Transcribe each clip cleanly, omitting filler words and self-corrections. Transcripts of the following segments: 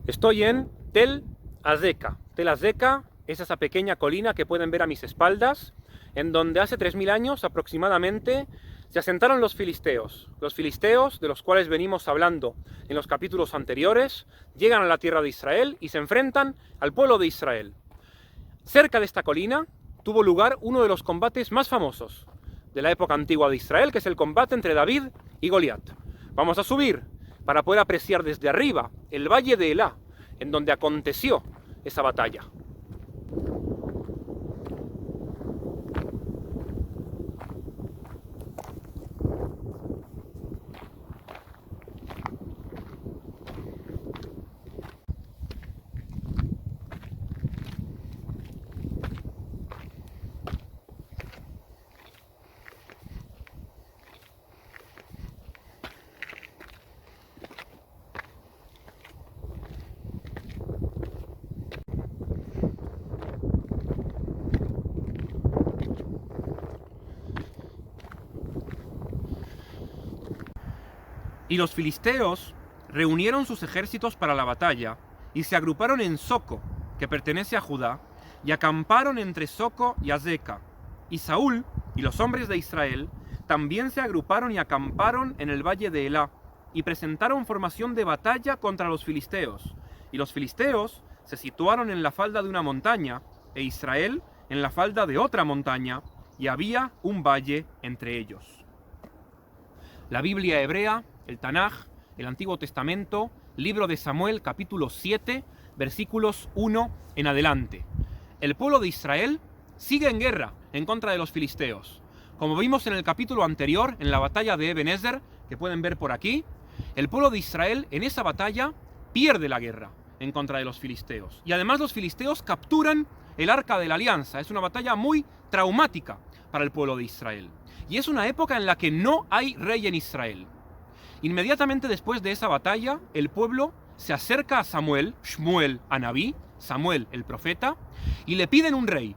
Estoy en Tel Azeka. Tel Azeka es esa pequeña colina que pueden ver a mis espaldas, en donde hace 3000 años aproximadamente se asentaron los filisteos. Los filisteos, de los cuales venimos hablando en los capítulos anteriores, llegan a la tierra de Israel y se enfrentan al pueblo de Israel. Cerca de esta colina tuvo lugar uno de los combates más famosos de la época antigua de Israel, que es el combate entre David y Goliat. Vamos a subir para poder apreciar desde arriba el valle de Elá, en donde aconteció esa batalla. Y los filisteos reunieron sus ejércitos para la batalla y se agruparon en Soco, que pertenece a Judá, y acamparon entre Soco y Azeka. Y Saúl y los hombres de Israel también se agruparon y acamparon en el valle de Elá, y presentaron formación de batalla contra los filisteos. Y los filisteos se situaron en la falda de una montaña, e Israel en la falda de otra montaña, y había un valle entre ellos. La Biblia hebrea, el Tanaj, el Antiguo Testamento, libro de Samuel, capítulo 7, versículos 1 en adelante. El pueblo de Israel sigue en guerra en contra de los filisteos. Como vimos en el capítulo anterior, en la batalla de Ebenezer, que pueden ver por aquí, el pueblo de Israel en esa batalla pierde la guerra en contra de los filisteos. Y además los filisteos capturan el Arca de la Alianza. Es una batalla muy traumática para el pueblo de Israel. Y es una época en la que no hay rey en Israel. Inmediatamente después de esa batalla, el pueblo se acerca a Samuel, Shmuel Anabí, Samuel el profeta, y le piden un rey.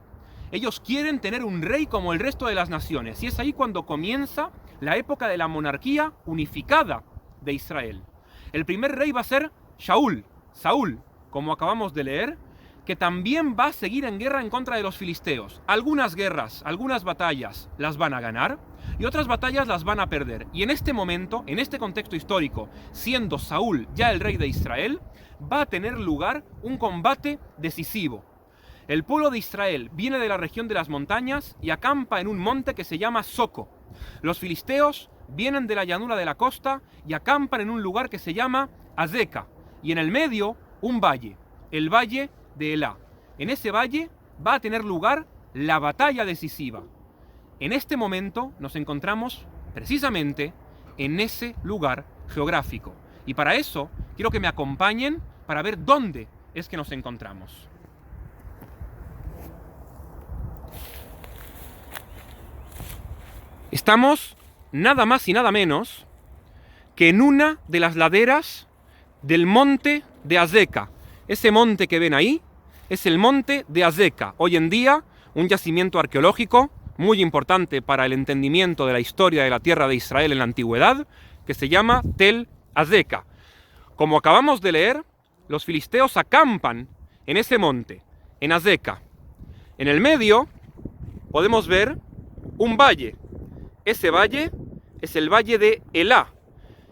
Ellos quieren tener un rey como el resto de las naciones, y es ahí cuando comienza la época de la monarquía unificada de Israel. El primer rey va a ser Saúl, como acabamos de leer, que también va a seguir en guerra en contra de los filisteos. Algunas guerras, algunas batallas las van a ganar y otras batallas las van a perder. Y en este momento, en este contexto histórico, siendo Saúl ya el rey de Israel, va a tener lugar un combate decisivo. El pueblo de Israel viene de la región de las montañas y acampa en un monte que se llama Soco. Los filisteos vienen de la llanura de la costa y acampan en un lugar que se llama Azeka. Y en el medio, un valle, el valle de Elá. En ese valle va a tener lugar la batalla decisiva. En este momento nos encontramos precisamente en ese lugar geográfico. Y para eso quiero que me acompañen para ver dónde es que nos encontramos. Estamos nada más y nada menos que en una de las laderas del monte de Azeka. Ese monte que ven ahí es el monte de Azeka. Hoy en día, un yacimiento arqueológico muy importante para el entendimiento de la historia de la tierra de Israel en la antigüedad, que se llama Tel Azeka. Como acabamos de leer, los filisteos acampan en ese monte, en Azeka. En el medio podemos ver un valle. Ese valle es el valle de Elá.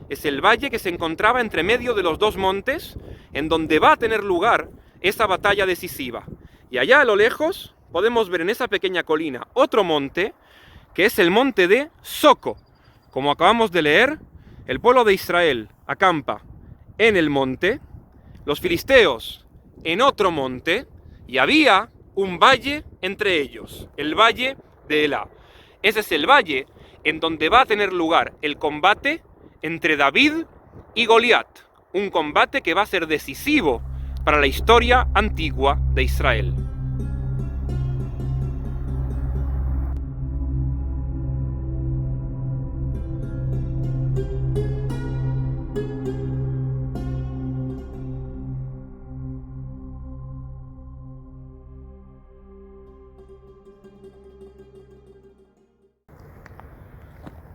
Es el valle que se encontraba entre medio de los dos montes, en donde va a tener lugar esa batalla decisiva. Y allá a lo lejos podemos ver en esa pequeña colina otro monte, que es el monte de Soco. Como acabamos de leer, el pueblo de Israel acampa en el monte, los filisteos en otro monte, y había un valle entre ellos, el valle de Elá. Ese es el valle en donde va a tener lugar el combate entre David y Goliat, un combate que va a ser decisivo para la historia antigua de Israel.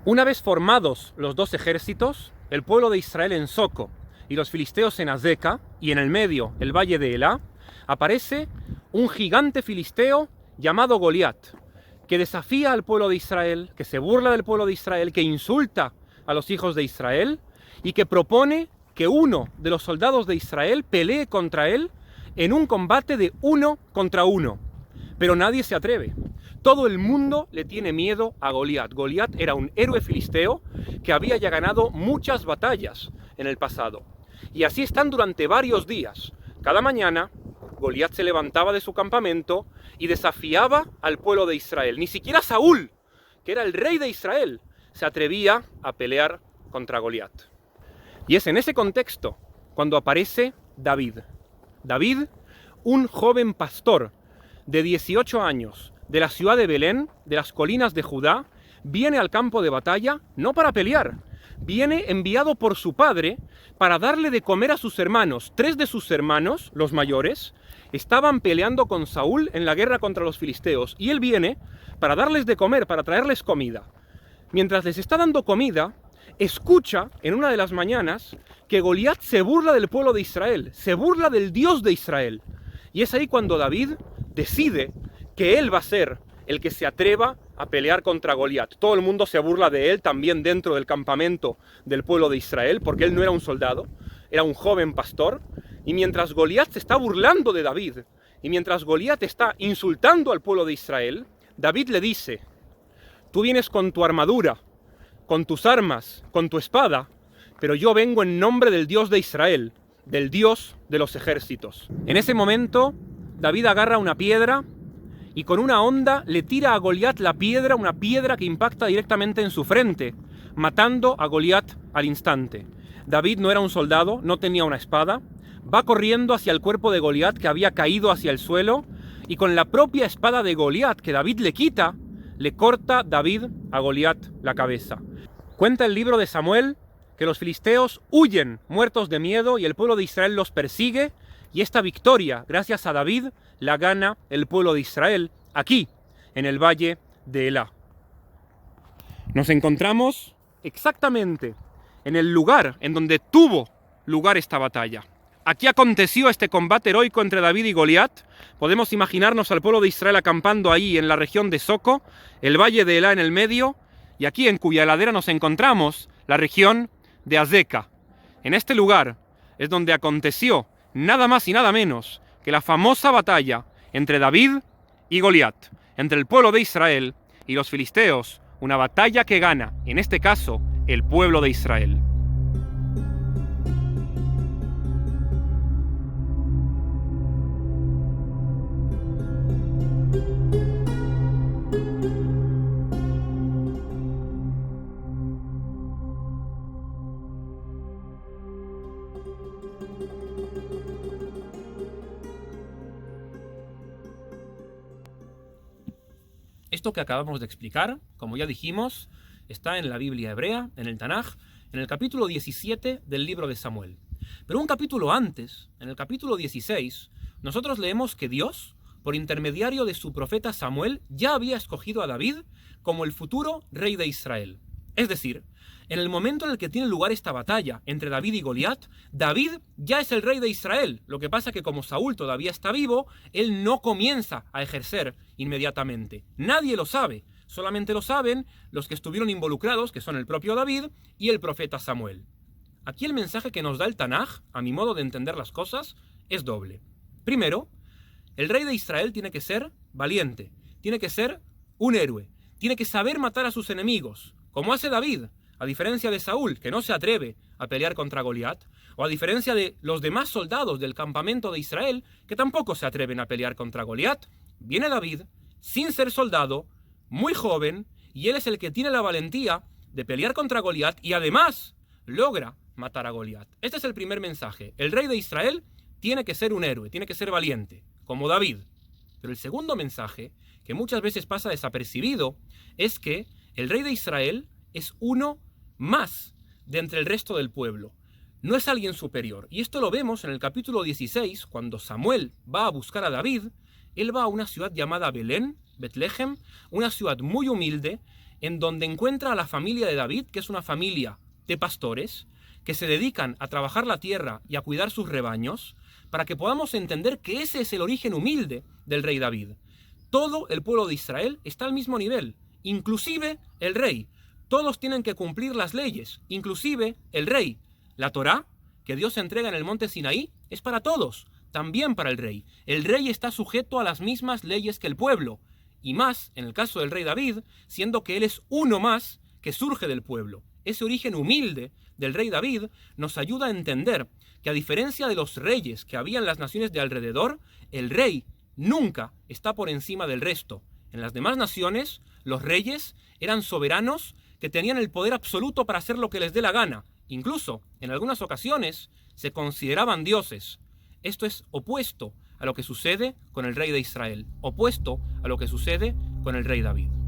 Una vez formados los dos ejércitos, el pueblo de Israel en Soco y los filisteos en Azeca, y en el medio el valle de Elá, aparece un gigante filisteo llamado Goliat, que desafía al pueblo de Israel, que se burla del pueblo de Israel, que insulta a los hijos de Israel y que propone que uno de los soldados de Israel pelee contra él en un combate de 1 contra 1. Pero nadie se atreve. Todo el mundo le tiene miedo a Goliat. Goliat era un héroe filisteo que había ya ganado muchas batallas en el pasado. Y así están durante varios días. Cada mañana Goliat se levantaba de su campamento y desafiaba al pueblo de Israel. Ni siquiera Saúl, que era el rey de Israel, se atrevía a pelear contra Goliat. Y es en ese contexto cuando aparece David. David, un joven pastor de 18 años, de la ciudad de Belén, de las colinas de Judá, viene al campo de batalla no para pelear, viene enviado por su padre para darle de comer a sus hermanos. 3 de sus hermanos, los mayores, estaban peleando con Saúl en la guerra contra los filisteos, y él viene para darles de comer, para traerles comida. Mientras les está dando comida, escucha en una de las mañanas que Goliat se burla del pueblo de Israel, se burla del Dios de Israel. Y es ahí cuando David decide que él va a ser el que se atreva a pelear contra Goliat. Todo el mundo se burla de él también dentro del campamento del pueblo de Israel, porque él no era un soldado, era un joven pastor. Y mientras Goliat se está burlando de David, y mientras Goliat está insultando al pueblo de Israel, David le dice: tú vienes con tu armadura, con tus armas, con tu espada, pero yo vengo en nombre del Dios de Israel, del Dios de los ejércitos. En ese momento, David agarra una piedra y con una honda le tira a Goliat la piedra, una piedra que impacta directamente en su frente, matando a Goliat al instante. David no era un soldado, no tenía una espada, va corriendo hacia el cuerpo de Goliat, que había caído hacia el suelo, y con la propia espada de Goliat que David le quita, le corta David a Goliat la cabeza. Cuenta el libro de Samuel que los filisteos huyen muertos de miedo y el pueblo de Israel los persigue, y esta victoria, gracias a David, la gana el pueblo de Israel aquí, en el valle de Elá. Nos encontramos exactamente en el lugar en donde tuvo lugar esta batalla. Aquí aconteció este combate heroico entre David y Goliat. Podemos imaginarnos al pueblo de Israel acampando ahí en la región de Soco, el valle de Elá en el medio, y aquí en cuya ladera nos encontramos la región de Azeca. En este lugar es donde aconteció nada más y nada menos que la famosa batalla entre David y Goliat, entre el pueblo de Israel y los filisteos, una batalla que gana, en este caso, el pueblo de Israel. Esto que acabamos de explicar, como ya dijimos, está en la Biblia hebrea, en el Tanaj, en el capítulo 17 del libro de Samuel. Pero un capítulo antes, en el capítulo 16, nosotros leemos que Dios, por intermediario de su profeta Samuel, ya había escogido a David como el futuro rey de Israel. Es decir, en el momento en el que tiene lugar esta batalla entre David y Goliat, David ya es el rey de Israel. Lo que pasa es que como Saúl todavía está vivo, él no comienza a ejercer inmediatamente. Nadie lo sabe, solamente lo saben los que estuvieron involucrados, que son el propio David y el profeta Samuel. Aquí el mensaje que nos da el Tanaj, a mi modo de entender las cosas, es doble. Primero, el rey de Israel tiene que ser valiente, tiene que ser un héroe, tiene que saber matar a sus enemigos, como hace David, a diferencia de Saúl, que no se atreve a pelear contra Goliat, o a diferencia de los demás soldados del campamento de Israel, que tampoco se atreven a pelear contra Goliat. Viene David, sin ser soldado, muy joven, y él es el que tiene la valentía de pelear contra Goliat, y además logra matar a Goliat. Este es el primer mensaje. El rey de Israel tiene que ser un héroe, tiene que ser valiente, como David. Pero el segundo mensaje, que muchas veces pasa desapercibido, es que el rey de Israel es uno más de entre el resto del pueblo. No es alguien superior. Y esto lo vemos en el capítulo 16, cuando Samuel va a buscar a David. Él va a una ciudad llamada Belén, Betlehem, una ciudad muy humilde, en donde encuentra a la familia de David, que es una familia de pastores, que se dedican a trabajar la tierra y a cuidar sus rebaños, para que podamos entender que ese es el origen humilde del rey David. Todo el pueblo de Israel está al mismo nivel, inclusive el rey. Todos tienen que cumplir las leyes, inclusive el rey. La Torá, que Dios entrega en el monte Sinaí, es para todos, también para el rey. El rey está sujeto a las mismas leyes que el pueblo, y más en el caso del rey David, siendo que él es uno más que surge del pueblo. Ese origen humilde del rey David nos ayuda a entender que, a diferencia de los reyes que había en las naciones de alrededor, el rey nunca está por encima del resto. En las demás naciones, los reyes eran soberanos que tenían el poder absoluto para hacer lo que les dé la gana. Incluso, en algunas ocasiones, se consideraban dioses. Esto es opuesto a lo que sucede con el rey de Israel, opuesto a lo que sucede con el rey David.